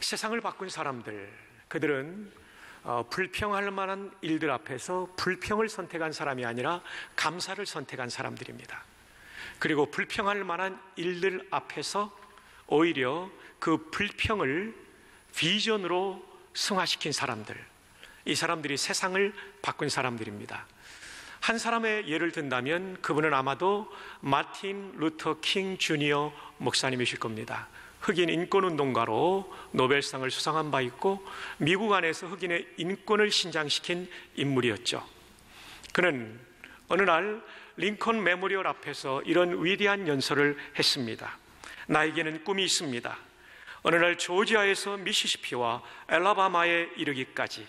세상을 바꾼 사람들, 그들은 불평할 만한 일들 앞에서 불평을 선택한 사람이 아니라 감사를 선택한 사람들입니다. 그리고 불평할 만한 일들 앞에서 오히려 그 불평을 비전으로 승화시킨 사람들, 이 사람들이 세상을 바꾼 사람들입니다. 한 사람의 예를 든다면 그분은 아마도 마틴 루터 킹 주니어 목사님이실 겁니다. 흑인 인권운동가로 노벨상을 수상한 바 있고 미국 안에서 흑인의 인권을 신장시킨 인물이었죠. 그는 어느 날 링컨 메모리얼 앞에서 이런 위대한 연설을 했습니다. 나에게는 꿈이 있습니다. 어느 날 조지아에서 미시시피와 엘라바마에 이르기까지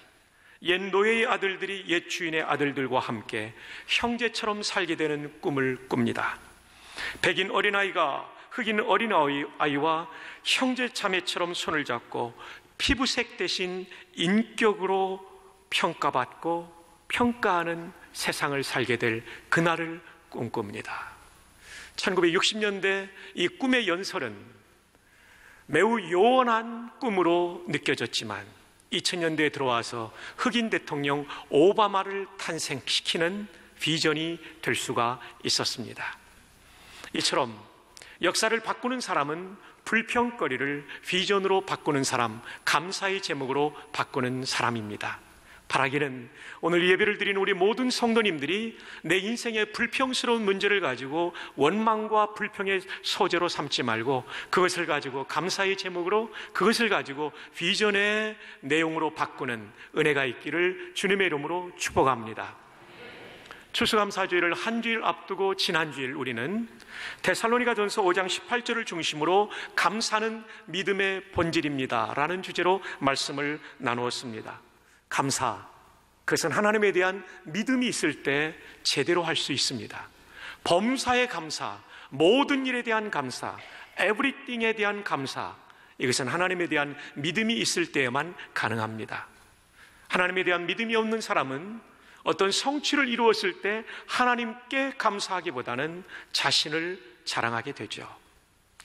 옛 노예의 아들들이 옛 주인의 아들들과 함께 형제처럼 살게 되는 꿈을 꿉니다. 백인 어린아이가 흑인 어린아이와 형제자매처럼 손을 잡고 피부색 대신 인격으로 평가받고 평가하는 세상을 살게 될 그날을 꿈꿉니다. 1960년대 이 꿈의 연설은 매우 요원한 꿈으로 느껴졌지만 2000년대에 들어와서 흑인 대통령 오바마를 탄생시키는 비전이 될 수가 있었습니다. 이처럼 역사를 바꾸는 사람은 불평거리를 비전으로 바꾸는 사람, 감사의 제목으로 바꾸는 사람입니다. 바라기는 오늘 예배를 드리는 우리 모든 성도님들이 내 인생의 불평스러운 문제를 가지고 원망과 불평의 소재로 삼지 말고 그것을 가지고 감사의 제목으로, 그것을 가지고 비전의 내용으로 바꾸는 은혜가 있기를 주님의 이름으로 축복합니다. 추수감사주일을 한 주일 앞두고 지난주일 우리는 데살로니가전서 5장 18절을 중심으로 감사는 믿음의 본질입니다 라는 주제로 말씀을 나누었습니다. 감사, 그것은 하나님에 대한 믿음이 있을 때 제대로 할 수 있습니다. 범사에 감사, 모든 일에 대한 감사, 에브리띵에 대한 감사, 이것은 하나님에 대한 믿음이 있을 때에만 가능합니다. 하나님에 대한 믿음이 없는 사람은 어떤 성취를 이루었을 때 하나님께 감사하기보다는 자신을 자랑하게 되죠.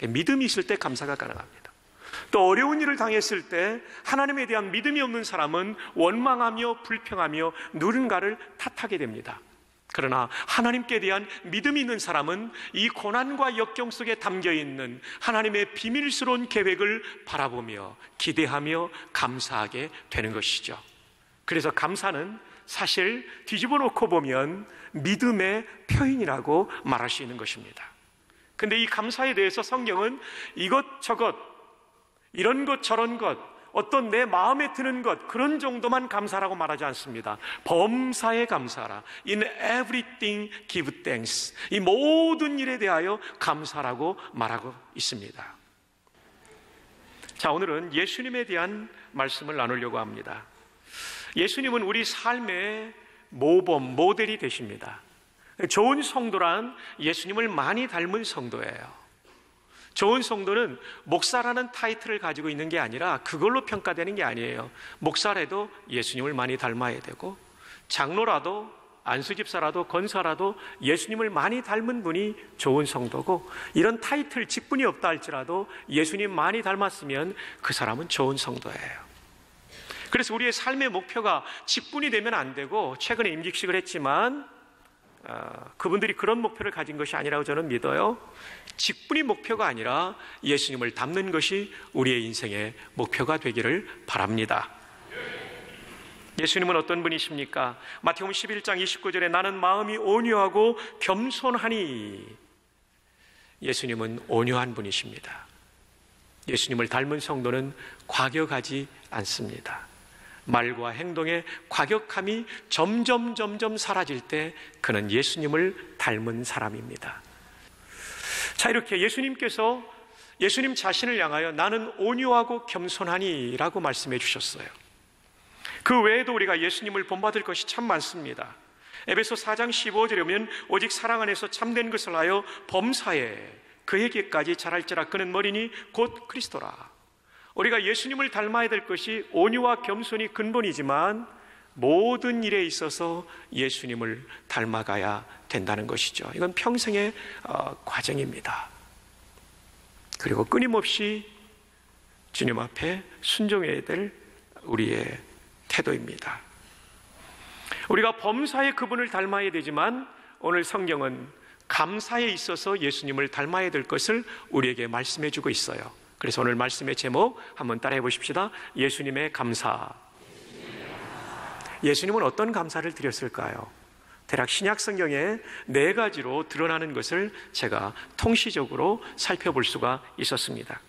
믿음이 있을 때 감사가 가능합니다. 또 어려운 일을 당했을 때 하나님에 대한 믿음이 없는 사람은 원망하며 불평하며 누군가를 탓하게 됩니다. 그러나 하나님께 대한 믿음이 있는 사람은 이 고난과 역경 속에 담겨있는 하나님의 비밀스러운 계획을 바라보며 기대하며 감사하게 되는 것이죠. 그래서 감사는 사실 뒤집어 놓고 보면 믿음의 표현이라고 말할 수 있는 것입니다. 근데 이 감사에 대해서 성경은 이것저것, 이런 것 저런 것, 어떤 내 마음에 드는 것, 그런 정도만 감사라고 말하지 않습니다. 범사에 감사하라. In everything give thanks. 이 모든 일에 대하여 감사라고 말하고 있습니다. 자, 오늘은 예수님에 대한 말씀을 나누려고 합니다. 예수님은 우리 삶의 모범, 모델이 되십니다. 좋은 성도란 예수님을 많이 닮은 성도예요. 좋은 성도는 목사라는 타이틀을 가지고 있는 게 아니라 그걸로 평가되는 게 아니에요. 목사라도 예수님을 많이 닮아야 되고, 장로라도 안수집사라도 권사라도 예수님을 많이 닮은 분이 좋은 성도고, 이런 타이틀 직분이 없다 할지라도 예수님 많이 닮았으면 그 사람은 좋은 성도예요. 그래서 우리의 삶의 목표가 직분이 되면 안 되고, 최근에 임직식을 했지만 그분들이 그런 목표를 가진 것이 아니라고 저는 믿어요. 직분이 목표가 아니라 예수님을 닮는 것이 우리의 인생의 목표가 되기를 바랍니다. 예수님은 어떤 분이십니까? 마태복음 11장 29절에 나는 마음이 온유하고 겸손하니, 예수님은 온유한 분이십니다. 예수님을 닮은 성도는 과격하지 않습니다. 말과 행동의 과격함이 점점 사라질 때 그는 예수님을 닮은 사람입니다. 자, 이렇게 예수님께서 예수님 자신을 향하여 나는 온유하고 겸손하니 라고 말씀해 주셨어요. 그 외에도 우리가 예수님을 본받을 것이 참 많습니다. 에베소 4장 15절에 보면 오직 사랑 안에서 참된 것을 하여 범사에 그에게까지 자랄지라 그는 머리니 곧 그리스도라. 우리가 예수님을 닮아야 될 것이 온유와 겸손이 근본이지만 모든 일에 있어서 예수님을 닮아가야 된다는 것이죠. 이건 평생의 과정입니다. 그리고 끊임없이 주님 앞에 순종해야 될 우리의 태도입니다. 우리가 범사에 그분을 닮아야 되지만 오늘 성경은 감사에 있어서 예수님을 닮아야 될 것을 우리에게 말씀해 주고 있어요. 그래서 오늘 말씀의 제목 한번 따라해 보십시다. 예수님의 감사. 예수님은 어떤 감사를 드렸을까요? 대략 신약 성경에 4가지로 드러나는 것을 제가 통시적으로 살펴볼 수가 있었습니다.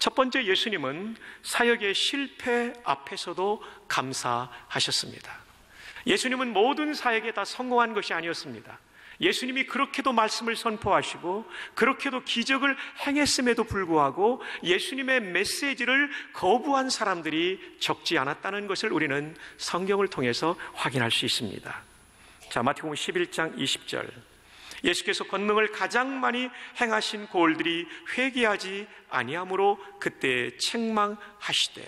첫 번째, 예수님은 사역의 실패 앞에서도 감사하셨습니다. 예수님은 모든 사역에 다 성공한 것이 아니었습니다. 예수님이 그렇게도 말씀을 선포하시고 그렇게도 기적을 행했음에도 불구하고 예수님의 메시지를 거부한 사람들이 적지 않았다는 것을 우리는 성경을 통해서 확인할 수 있습니다. 자, 마태복음 11장 20절. 예수께서 권능을 가장 많이 행하신 고을들이 회개하지 아니하므로 그때 책망하시되.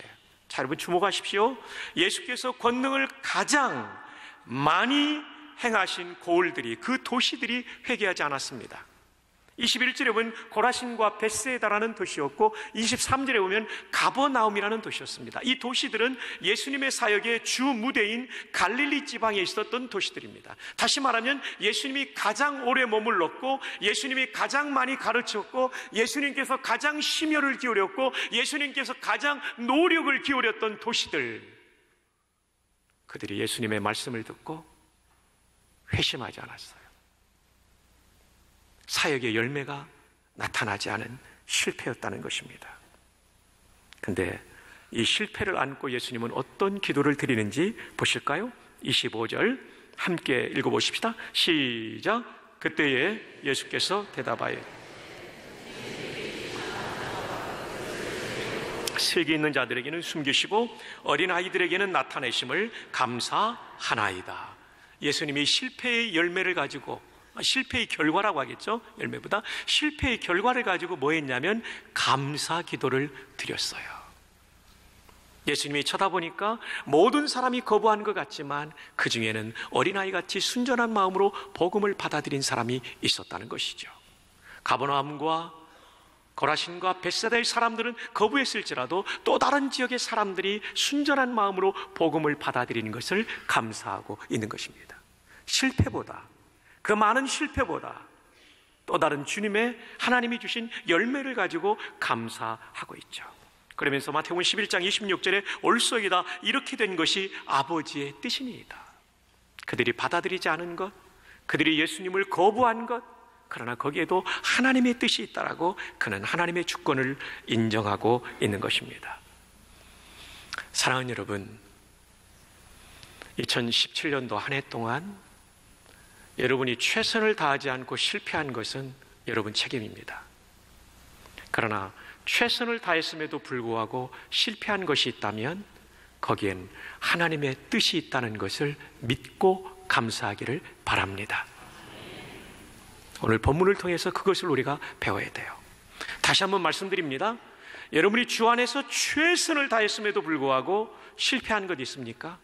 자, 여러분 주목하십시오. 예수께서 권능을 가장 많이 행하신 고을들이, 그 도시들이 회개하지 않았습니다. 21절에 보면 고라신과 벳세다라는 도시였고 23절에 보면 가버나움이라는 도시였습니다. 이 도시들은 예수님의 사역의 주 무대인 갈릴리 지방에 있었던 도시들입니다. 다시 말하면 예수님이 가장 오래 머물렀고 예수님이 가장 많이 가르쳤고 예수님께서 가장 심혈을 기울였고 예수님께서 가장 노력을 기울였던 도시들, 그들이 예수님의 말씀을 듣고 회심하지 않았어요. 사역의 열매가 나타나지 않은 실패였다는 것입니다. 그런데 이 실패를 안고 예수님은 어떤 기도를 드리는지 보실까요? 25절 함께 읽어보십시다. 시작. 그때에 예수께서 대답하여 슬기 있는 자들에게는 숨기시고 어린아이들에게는 나타내심을 감사하나이다. 예수님이 실패의 열매를 가지고, 실패의 결과라고 하겠죠? 열매보다 실패의 결과를 가지고 뭐 했냐면 감사 기도를 드렸어요. 예수님이 쳐다보니까 모든 사람이 거부한 것 같지만 그 중에는 어린아이같이 순전한 마음으로 복음을 받아들인 사람이 있었다는 것이죠. 가버나움과 거라신과 벳세다의 사람들은 거부했을지라도 또 다른 지역의 사람들이 순전한 마음으로 복음을 받아들이는 것을 감사하고 있는 것입니다. 실패보다, 그 많은 실패보다 또 다른 주님의, 하나님이 주신 열매를 가지고 감사하고 있죠. 그러면서 마태복음 11장 26절에 올소이다 이렇게 된 것이 아버지의 뜻이니이다. 그들이 받아들이지 않은 것, 그들이 예수님을 거부한 것, 그러나 거기에도 하나님의 뜻이 있다라고 그는 하나님의 주권을 인정하고 있는 것입니다. 사랑하는 여러분, 2017년도 한 해 동안 여러분이 최선을 다하지 않고 실패한 것은 여러분 책임입니다. 그러나 최선을 다했음에도 불구하고 실패한 것이 있다면 거기엔 하나님의 뜻이 있다는 것을 믿고 감사하기를 바랍니다. 오늘 본문을 통해서 그것을 우리가 배워야 돼요. 다시 한번 말씀드립니다. 여러분이 주 안에서 최선을 다했음에도 불구하고 실패한 것 있습니까?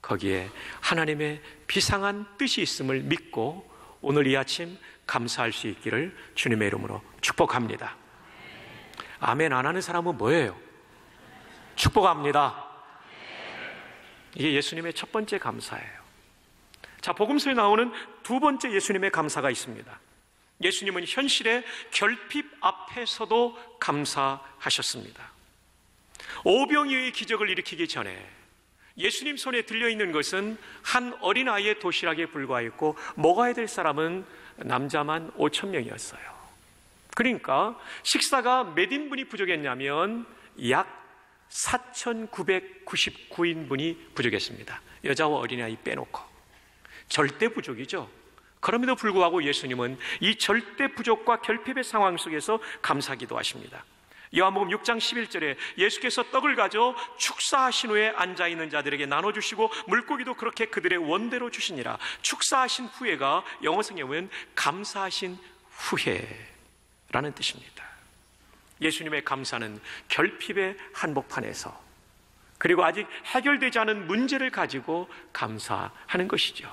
거기에 하나님의 비상한 뜻이 있음을 믿고 오늘 이 아침 감사할 수 있기를 주님의 이름으로 축복합니다. 아멘 안 하는 사람은 뭐예요? 축복합니다. 이게 예수님의 첫 번째 감사예요. 자, 복음서에 나오는 두 번째 예수님의 감사가 있습니다. 예수님은 현실의 결핍 앞에서도 감사하셨습니다. 오병이어의 기적을 일으키기 전에 예수님 손에 들려있는 것은 한 어린아이의 도시락에 불과했고 먹어야 될 사람은 남자만 5,000명이었어요. 그러니까 식사가 몇 인분이 부족했냐면 약 4,999인분이 부족했습니다. 여자와 어린아이 빼놓고. 절대 부족이죠. 그럼에도 불구하고 예수님은 이 절대 부족과 결핍의 상황 속에서 감사기도 하십니다. 요한복음 6장 11절에 예수께서 떡을 가져 축사하신 후에 앉아있는 자들에게 나눠주시고 물고기도 그렇게 그들의 원대로 주시니라. 축사하신 후에가 영어성에 보면 감사하신 후에라는 뜻입니다. 예수님의 감사는 결핍의 한복판에서, 그리고 아직 해결되지 않은 문제를 가지고 감사하는 것이죠.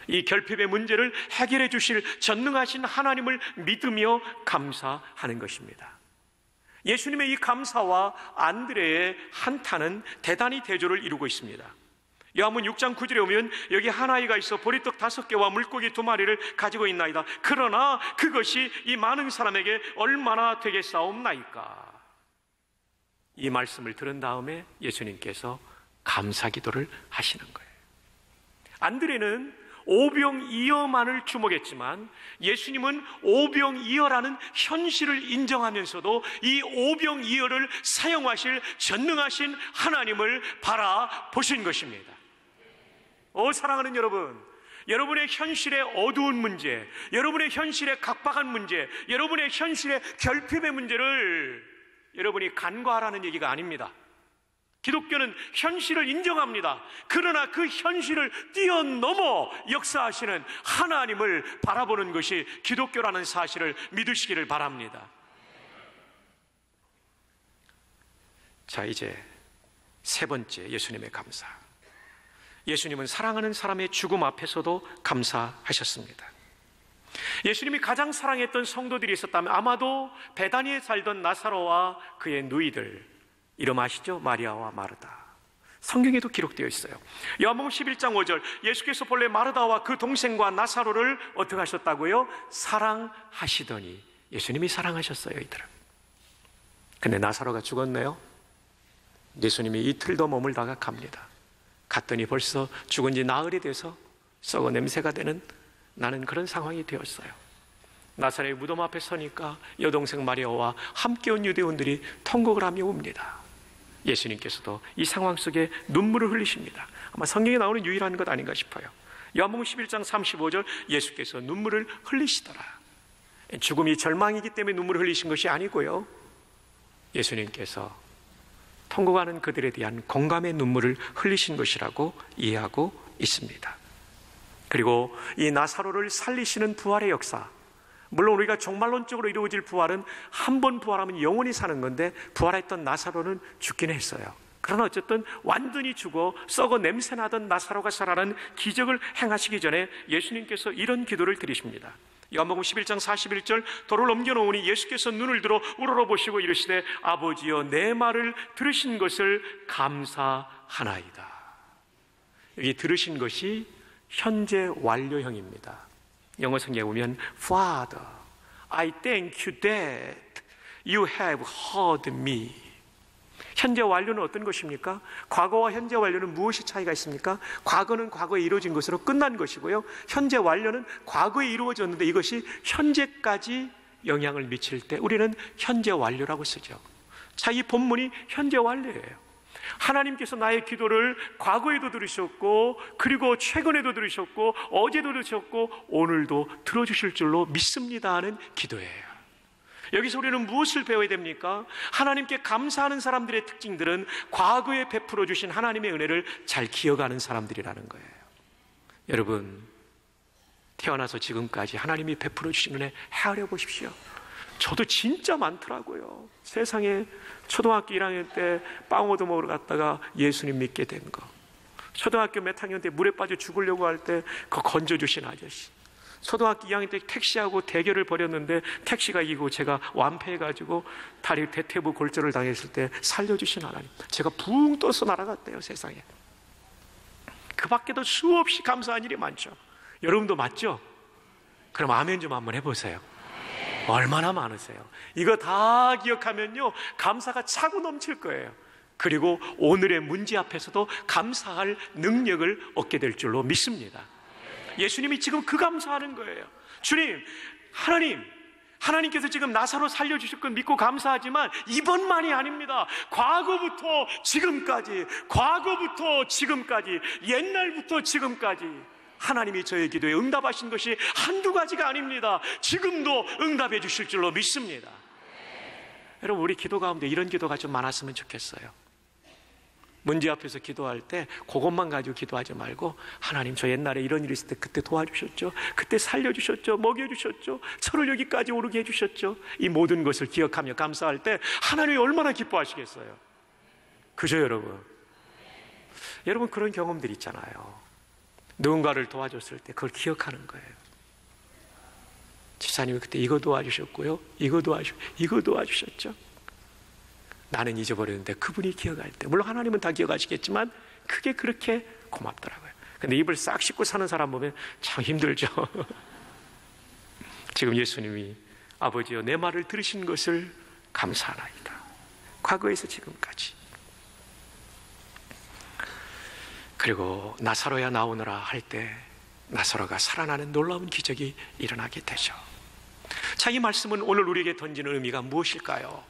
이 결핍의 문제를 해결해 주실 전능하신 하나님을 믿으며 감사하는 것입니다. 예수님의 이 감사와 안드레의 한탄은 대단히 대조를 이루고 있습니다. 요한복음 6장 9절에 오면 여기 한 아이가 있어 보리떡 5개와 물고기 2마리를 가지고 있나이다. 그러나 그것이 이 많은 사람에게 얼마나 되겠사옵나이까. 이 말씀을 들은 다음에 예수님께서 감사 기도를 하시는 거예요. 안드레는 오병이어만을 주목했지만 예수님은 오병이어라는 현실을 인정하면서도 이 오병이어를 사용하실 전능하신 하나님을 바라보신 것입니다. 사랑하는 여러분, 여러분의 현실의 어두운 문제, 여러분의 현실의 각박한 문제, 여러분의 현실의 결핍의 문제를 여러분이 간과하라는 얘기가 아닙니다. 기독교는 현실을 인정합니다. 그러나 그 현실을 뛰어넘어 역사하시는 하나님을 바라보는 것이 기독교라는 사실을 믿으시기를 바랍니다. 자, 이제 세 번째, 예수님의 감사. 예수님은 사랑하는 사람의 죽음 앞에서도 감사하셨습니다. 예수님이 가장 사랑했던 성도들이 있었다면 아마도 베다니에 살던 나사로와 그의 누이들, 이름 아시죠? 마리아와 마르다. 성경에도 기록되어 있어요. 요한복음 11장 5절, 예수께서 본래 마르다와 그 동생과 나사로를 어떻게 하셨다고요? 사랑하시더니. 예수님이 사랑하셨어요, 이들을. 근데 나사로가 죽었네요. 예수님이 이틀도 머물다가 갑니다. 갔더니 벌써 죽은 지 나흘이 돼서 썩어 냄새가 되는, 나는 그런 상황이 되었어요. 나사렛의 무덤 앞에 서니까 여동생 마리아와 함께 온 유대인들이 통곡을 하며 웁니다. 예수님께서도 이 상황 속에 눈물을 흘리십니다. 아마 성경에 나오는 유일한 것 아닌가 싶어요. 요한복음 11장 35절, 예수께서 눈물을 흘리시더라. 죽음이 절망이기 때문에 눈물을 흘리신 것이 아니고요, 예수님께서 통곡하는 그들에 대한 공감의 눈물을 흘리신 것이라고 이해하고 있습니다. 그리고 이 나사로를 살리시는 부활의 역사, 물론 우리가 종말론적으로 이루어질 부활은 한 번 부활하면 영원히 사는 건데, 부활했던 나사로는 죽긴 했어요. 그러나 어쨌든 완전히 죽어 썩어 냄새나던 나사로가 살아나는 기적을 행하시기 전에 예수님께서 이런 기도를 드리십니다. 요한복음 11장 41절, 돌을 넘겨놓으니 예수께서 눈을 들어 우러러보시고 이르시되 아버지여 내 말을 들으신 것을 감사하나이다. 여기 들으신 것이 현재 완료형입니다. 영어 성경에 보면 Father, I thank you that you have heard me. 현재 완료는 어떤 것입니까? 과거와 현재 완료는 무엇이 차이가 있습니까? 과거는 과거에 이루어진 것으로 끝난 것이고요, 현재 완료는 과거에 이루어졌는데 이것이 현재까지 영향을 미칠 때 우리는 현재 완료라고 쓰죠. 자, 이 본문이 현재 완료예요. 하나님께서 나의 기도를 과거에도 들으셨고, 그리고 최근에도 들으셨고, 어제도 들으셨고, 오늘도 들어주실 줄로 믿습니다 하는 기도예요. 여기서 우리는 무엇을 배워야 됩니까? 하나님께 감사하는 사람들의 특징들은 과거에 베풀어 주신 하나님의 은혜를 잘 기억하는 사람들이라는 거예요. 여러분, 태어나서 지금까지 하나님이 베풀어 주신 은혜 헤아려 보십시오. 저도 진짜 많더라고요. 세상에 초등학교 1학년 때 빵 얻어 먹으러 갔다가 예수님 믿게 된 거, 초등학교 몇 학년 때 물에 빠져 죽으려고 할 때 그거 건져주신 아저씨, 초등학교 2학년 때 택시하고 대결을 벌였는데 택시가 이기고 제가 완패해가지고 다리 대퇴부 골절을 당했을 때 살려주신 하나님, 제가 붕 떠서 날아갔대요, 세상에. 그 밖에도 수없이 감사한 일이 많죠. 여러분도 맞죠? 그럼 아멘 좀 한번 해보세요. 얼마나 많으세요? 이거 다 기억하면요, 감사가 차고 넘칠 거예요. 그리고 오늘의 문제 앞에서도 감사할 능력을 얻게 될 줄로 믿습니다. 예수님이 지금 그 감사하는 거예요. 주님, 하나님께서 지금 나사로 살려주실 건 믿고 감사하지만 이번만이 아닙니다. 과거부터 지금까지, 옛날부터 지금까지 하나님이 저의 기도에 응답하신 것이 한두 가지가 아닙니다. 지금도 응답해 주실 줄로 믿습니다. 여러분, 우리 기도 가운데 이런 기도가 좀 많았으면 좋겠어요. 문제 앞에서 기도할 때 그것만 가지고 기도하지 말고, 하나님 저 옛날에 이런 일이 있을 때 그때 도와주셨죠, 그때 살려주셨죠, 먹여주셨죠, 저를 여기까지 오르게 해주셨죠. 이 모든 것을 기억하며 감사할 때 하나님이 얼마나 기뻐하시겠어요. 그죠 여러분? 여러분, 그런 경험들 있잖아요. 누군가를 도와줬을 때 그걸 기억하는 거예요. 집사님이 그때 이거 도와주셨고요, 이거 도와주셨죠. 나는 잊어버렸는데 그분이 기억할 때, 물론 하나님은 다 기억하시겠지만 그게 그렇게 고맙더라고요. 근데 입을 싹 씻고 사는 사람 보면 참 힘들죠. 지금 예수님이 아버지여 내 말을 들으신 것을 감사하나이다. 과거에서 지금까지. 그리고 나사로야 나오너라 할 때 나사로가 살아나는 놀라운 기적이 일어나게 되죠. 자, 이 말씀은 오늘 우리에게 던지는 의미가 무엇일까요?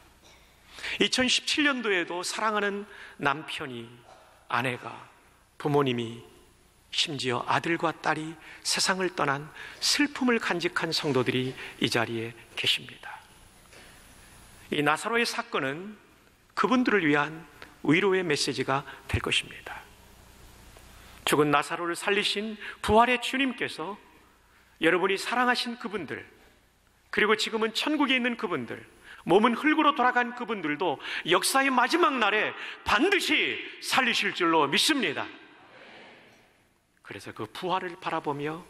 2017년도에도 사랑하는 남편이, 아내가, 부모님이, 심지어 아들과 딸이 세상을 떠난 슬픔을 간직한 성도들이 이 자리에 계십니다. 이 나사로의 사건은 그분들을 위한 위로의 메시지가 될 것입니다. 죽은 나사로를 살리신 부활의 주님께서 여러분이 사랑하신 그분들, 그리고 지금은 천국에 있는 그분들, 몸은 흙으로 돌아간 그분들도 역사의 마지막 날에 반드시 살리실 줄로 믿습니다. 그래서 그 부활을 바라보며,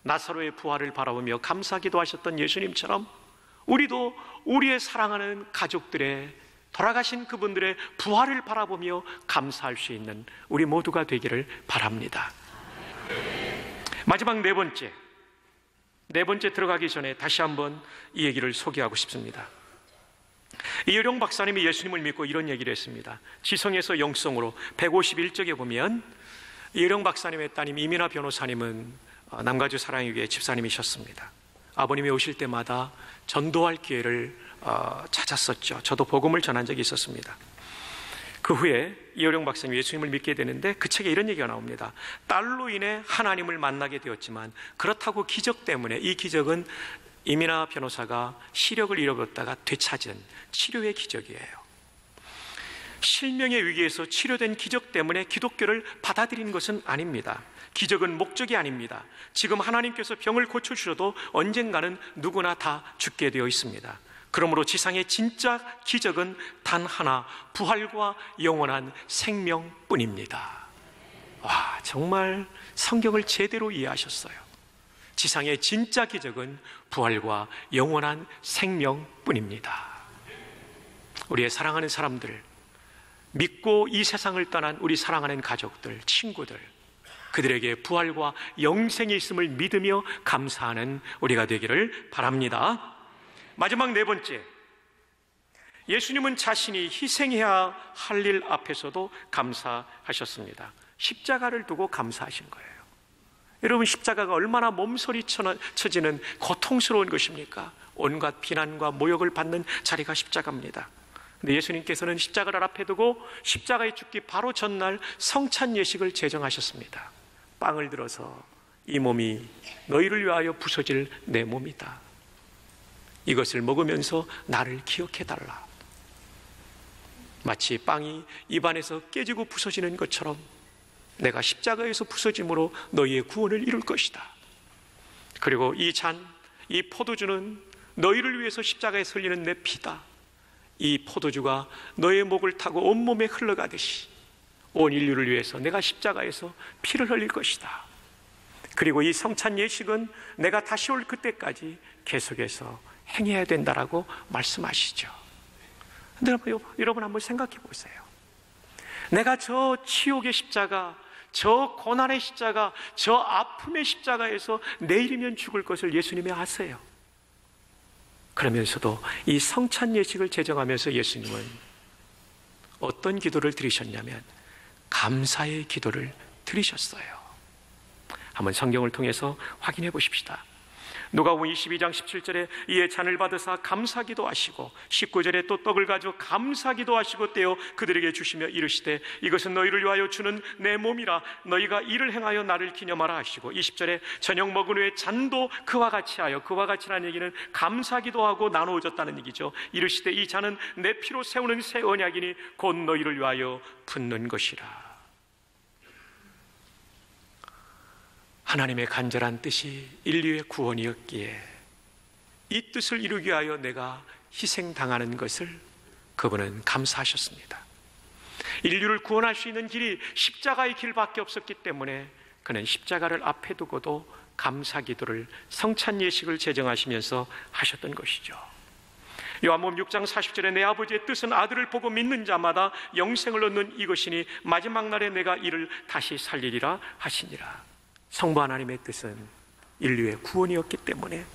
나사로의 부활을 바라보며 감사기도 하셨던 예수님처럼 우리도 우리의 사랑하는 가족들의, 돌아가신 그분들의 부활을 바라보며 감사할 수 있는 우리 모두가 되기를 바랍니다. 마지막 네 번째 들어가기 전에 다시 한번 이 얘기를 소개하고 싶습니다. 이효령 박사님이 예수님을 믿고 이런 얘기를 했습니다. 지성에서 영성으로 151쪽에 보면 이효령 박사님의 따님 이민아 변호사님은 남가주 사랑의교회 집사님이셨습니다. 아버님이 오실 때마다 전도할 기회를 찾았었죠. 저도 복음을 전한 적이 있었습니다. 그 후에 이효령 박사님이 예수님을 믿게 되는데 그 책에 이런 얘기가 나옵니다. 딸로 인해 하나님을 만나게 되었지만 그렇다고 기적 때문에, 이 기적은 이민아 변호사가 시력을 잃어버렸다가 되찾은 치료의 기적이에요. 실명의 위기에서 치료된 기적 때문에 기독교를 받아들이는 것은 아닙니다. 기적은 목적이 아닙니다. 지금 하나님께서 병을 고쳐주셔도 언젠가는 누구나 다 죽게 되어 있습니다. 그러므로 지상의 진짜 기적은 단 하나, 부활과 영원한 생명뿐입니다. 와, 정말 성경을 제대로 이해하셨어요. 지상의 진짜 기적은 부활과 영원한 생명뿐입니다. 우리의 사랑하는 사람들, 믿고 이 세상을 떠난 우리 사랑하는 가족들, 친구들, 그들에게 부활과 영생이 있음을 믿으며 감사하는 우리가 되기를 바랍니다. 마지막 네 번째, 예수님은 자신이 희생해야 할 일 앞에서도 감사하셨습니다. 십자가를 두고 감사하신 거예요. 여러분, 십자가가 얼마나 몸소리 쳐지는 고통스러운 것입니까? 온갖 비난과 모욕을 받는 자리가 십자가입니다. 근데 예수님께서는 십자가를 앞에 두고 십자가에 죽기 바로 전날 성찬 예식을 제정하셨습니다. 빵을 들어서 이 몸이 너희를 위하여 부서질 내 몸이다. 이것을 먹으면서 나를 기억해달라. 마치 빵이 입안에서 깨지고 부서지는 것처럼 내가 십자가에서 부서짐으로 너희의 구원을 이룰 것이다. 그리고 이 잔, 이 포도주는 너희를 위해서 십자가에 흘리는 내 피다. 이 포도주가 너의 목을 타고 온몸에 흘러가듯이 온 인류를 위해서 내가 십자가에서 피를 흘릴 것이다. 그리고 이 성찬 예식은 내가 다시 올 그때까지 계속해서 행해야 된다라고 말씀하시죠. 근데 여러분 한번 생각해 보세요. 내가 저 치욕의 십자가, 저 고난의 십자가, 저 아픔의 십자가에서 내일이면 죽을 것을 예수님이 아세요. 그러면서도 이 성찬 예식을 제정하면서 예수님은 어떤 기도를 드리셨냐면 감사의 기도를 드리셨어요. 한번 성경을 통해서 확인해 보십시다. 누가복음 22장 17절에 이에 잔을 받으사 감사기도 하시고 19절에 또 떡을 가지고 감사기도 하시고 떼어 그들에게 주시며 이르시되 이것은 너희를 위하여 주는 내 몸이라 너희가 이를 행하여 나를 기념하라 하시고 20절에 저녁 먹은 후에 잔도 그와 같이 하여, 그와 같이라는 얘기는 감사기도 하고 나누어졌다는 얘기죠. 이르시되 이 잔은 내 피로 세우는 새 언약이니 곧 너희를 위하여 붓는 것이라. 하나님의 간절한 뜻이 인류의 구원이었기에 이 뜻을 이루기 위하여 내가 희생당하는 것을 그분은 감사하셨습니다. 인류를 구원할 수 있는 길이 십자가의 길밖에 없었기 때문에 그는 십자가를 앞에 두고도 감사 기도를, 성찬 예식을 제정하시면서 하셨던 것이죠. 요한복음 6장 40절에 내 아버지의 뜻은 아들을 보고 믿는 자마다 영생을 얻는 이것이니 마지막 날에 내가 이를 다시 살리리라 하시니라. 성부 하나님의 뜻은 인류의 구원이었기 때문에,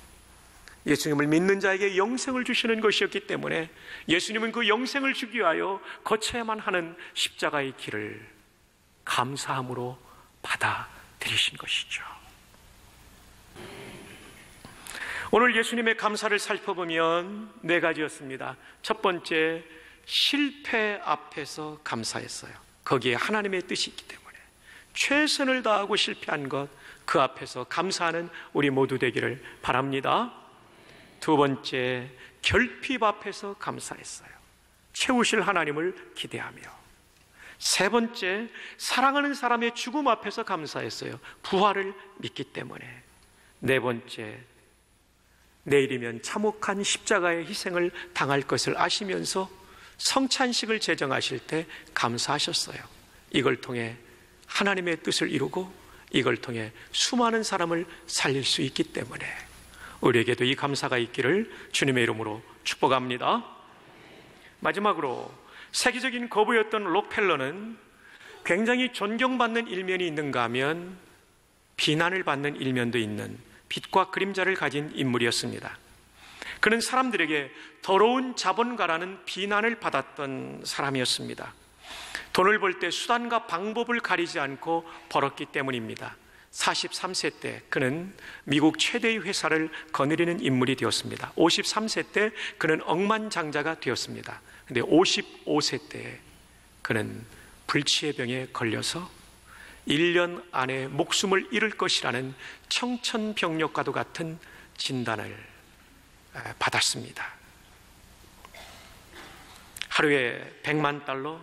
예수님을 믿는 자에게 영생을 주시는 것이었기 때문에 예수님은 그 영생을 주기 위하여 거쳐야만 하는 십자가의 길을 감사함으로 받아들이신 것이죠. 오늘 예수님의 감사를 살펴보면 네 가지였습니다. 첫 번째, 실패 앞에서 감사했어요. 거기에 하나님의 뜻이 있기 때문에 최선을 다하고 실패한 것, 그 앞에서 감사하는 우리 모두 되기를 바랍니다. 두 번째, 결핍 앞에서 감사했어요. 채우실 하나님을 기대하며. 세 번째, 사랑하는 사람의 죽음 앞에서 감사했어요. 부활을 믿기 때문에. 네 번째, 내일이면 참혹한 십자가의 희생을 당할 것을 아시면서 성찬식을 제정하실 때 감사하셨어요. 이걸 통해 하나님의 뜻을 이루고 이걸 통해 수많은 사람을 살릴 수 있기 때문에 우리에게도 이 감사가 있기를 주님의 이름으로 축복합니다. 마지막으로 세계적인 거부였던 록펠러는 굉장히 존경받는 일면이 있는가 하면 비난을 받는 일면도 있는 빛과 그림자를 가진 인물이었습니다. 그는 사람들에게 더러운 자본가라는 비난을 받았던 사람이었습니다. 돈을 벌 때 수단과 방법을 가리지 않고 벌었기 때문입니다. 43세 때 그는 미국 최대의 회사를 거느리는 인물이 되었습니다. 53세 때 그는 억만장자가 되었습니다. 그런데 55세 때 그는 불치의 병에 걸려서 1년 안에 목숨을 잃을 것이라는 청천벽력과도 같은 진단을 받았습니다. 하루에 100만 달러,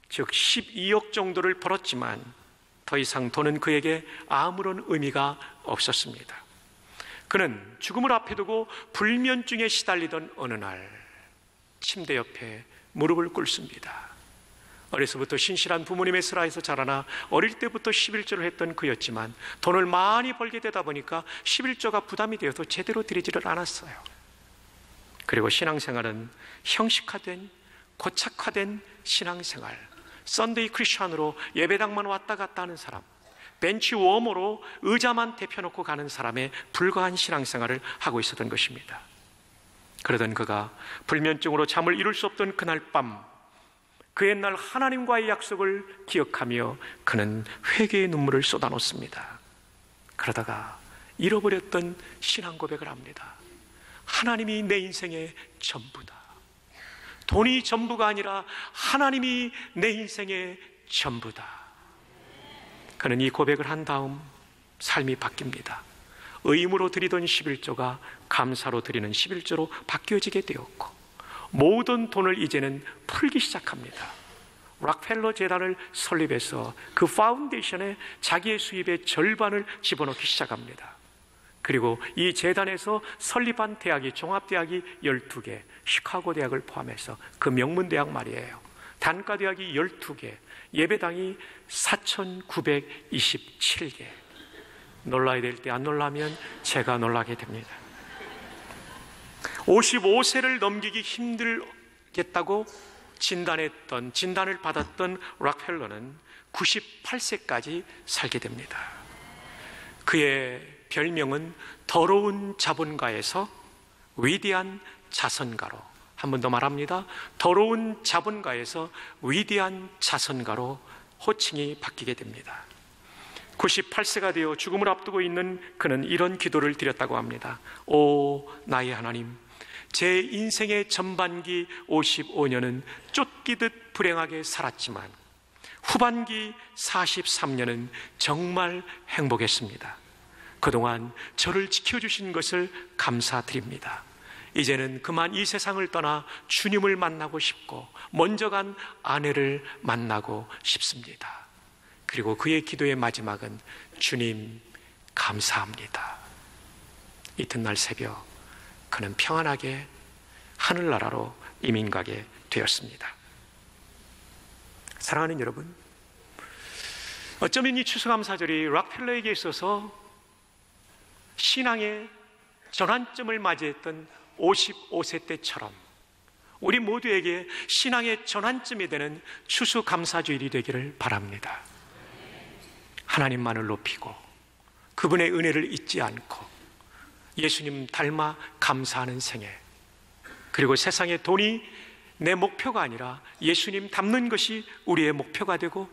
즉 12억 정도를 벌었지만 더 이상 돈은 그에게 아무런 의미가 없었습니다. 그는 죽음을 앞에 두고 불면증에 시달리던 어느 날 침대 옆에 무릎을 꿇습니다. 어려서부터 신실한 부모님의 슬하에서 자라나 어릴 때부터 11조를 했던 그였지만 돈을 많이 벌게 되다 보니까 11조가 부담이 되어서 제대로 드리지를 않았어요. 그리고 신앙생활은 형식화된, 고착화된 신앙생활, 썬데이 크리스천으로 예배당만 왔다 갔다 하는 사람, 벤치 워머로 의자만 대펴놓고 가는 사람에 불과한 신앙생활을 하고 있었던 것입니다. 그러던 그가 불면증으로 잠을 이룰 수 없던 그날 밤, 그 옛날 하나님과의 약속을 기억하며 그는 회개의 눈물을 쏟아놓습니다. 그러다가 잃어버렸던 신앙 고백을 합니다. 하나님이 내 인생의 전부다. 돈이 전부가 아니라 하나님이 내 인생의 전부다. 그는 이 고백을 한 다음 삶이 바뀝니다. 의무로 드리던 11조가 감사로 드리는 11조로 바뀌어지게 되었고 모든 돈을 이제는 풀기 시작합니다. 록펠러 재단을 설립해서 그 파운데이션에 자기의 수입의 절반을 집어넣기 시작합니다. 그리고 이 재단에서 설립한 대학이 종합대학이 12개, 시카고 대학을 포함해서 그 명문대학 말이에요. 단과대학이 12개, 예배당이 4,927개. 놀라야 될 때 안 놀라면 제가 놀라게 됩니다. 55세를 넘기기 힘들겠다고 진단을 받았던 록펠러는 98세까지 살게 됩니다. 그의 별명은 더러운 자본가에서 위대한 자선가로, 한 번 더 말합니다. 더러운 자본가에서 위대한 자선가로 호칭이 바뀌게 됩니다. 98세가 되어 죽음을 앞두고 있는 그는 이런 기도를 드렸다고 합니다. 오 나의 하나님, 제 인생의 전반기 55년은 쫓기듯 불행하게 살았지만 후반기 43년은 정말 행복했습니다. 그동안 저를 지켜주신 것을 감사드립니다. 이제는 그만 이 세상을 떠나 주님을 만나고 싶고 먼저 간 아내를 만나고 싶습니다. 그리고 그의 기도의 마지막은 주님 감사합니다. 이튿날 새벽 그는 평안하게 하늘나라로 이민 가게 되었습니다. 사랑하는 여러분, 어쩌면 이 추수감사절이 록펠러에게 있어서 신앙의 전환점을 맞이했던 55세 때처럼 우리 모두에게 신앙의 전환점이 되는 추수감사주일이 되기를 바랍니다. 하나님만을 높이고 그분의 은혜를 잊지 않고 예수님 닮아 감사하는 생애, 그리고 세상의 돈이 내 목표가 아니라 예수님 닮는 것이 우리의 목표가 되고,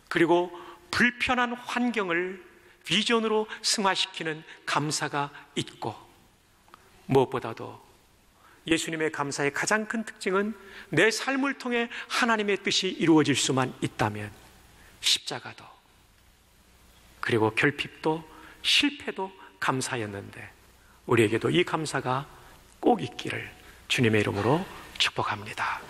그리고 불편한 환경을 비전으로 승화시키는 감사가 있고, 무엇보다도 예수님의 감사의 가장 큰 특징은 내 삶을 통해 하나님의 뜻이 이루어질 수만 있다면 십자가도, 그리고 결핍도, 실패도 감사였는데 우리에게도 이 감사가 꼭 있기를 주님의 이름으로 축복합니다.